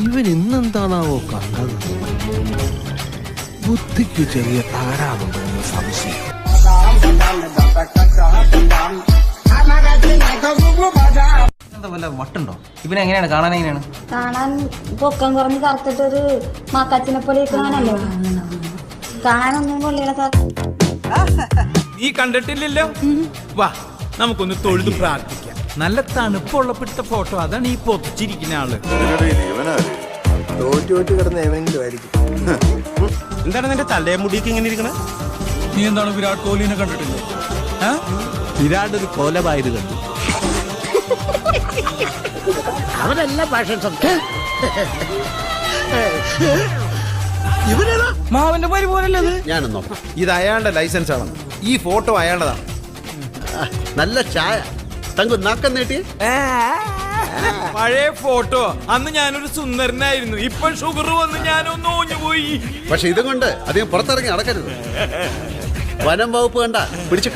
ഇവൻ ഇന്നെന്താണാവോ കണ്ടത്? ബുദ്ധിക്ക് ചെറിയ തകരാറുണ്ടെന്ന് സംശയം. വല്ല വട്ടുണ്ടോ? ഇവനെ എങ്ങനെയാണ് കാണാൻ? എങ്ങനെയാണ് കാണാൻ? പൊക്കം കുറഞ്ഞ് കറുത്തിട്ടൊരു മാക്കാച്ചിനെ പോലെ കാണാനല്ലോ. കാണാനൊന്നും കൊള്ളില്ല സാർ. നീ കണ്ടിട്ടില്ലല്ലോ. വാ നമുക്കൊന്ന് തൊഴുതു പ്രാർത്ഥിക്കാം. നല്ല തണുപ്പുള്ളപ്പെട്ട ഫോട്ടോ. അതാണ് ഈ പൊതിച്ചിരിക്കുന്ന ആള്. തോറ്റു കിടന്ന ഏവെങ്കിലും ആയിരിക്കും. എന്താണ് നിന്റെ തലമുടിക്ക് ഇങ്ങനെ ഇരിക്കണേ? നീ എന്താണ് വിരാട് കോഹ്ലിനെ കണ്ടിട്ടില്ലേ? വിരാട് ഒരു കോലമായത് കണ്ടു. അവരെല്ലാം ഭാഷ മാവന്റെ പേര് പോലല്ലേ അത്? ഞാനും നോക്കാം. ഇത് അയാളുടെ ലൈസൻസ് ആണ്. ഈ ഫോട്ടോ അയാളുടെതാണ്. നല്ല ചായ തങ്കു നാക്കം നീട്ടി. പഴയ ഫോട്ടോ. അന്ന് ഞാനൊരു സുന്ദരനായിരുന്നു. ഇപ്പൊ ഷുഗർ വന്ന് ഞാനൊന്ന് ഓഞ്ഞു പോയി. പക്ഷെ ഇതും കൊണ്ട് അധികം പുറത്തിറങ്ങി നടക്കരുത്. വനം വകുപ്പ് കണ്ട പിടിച്ച്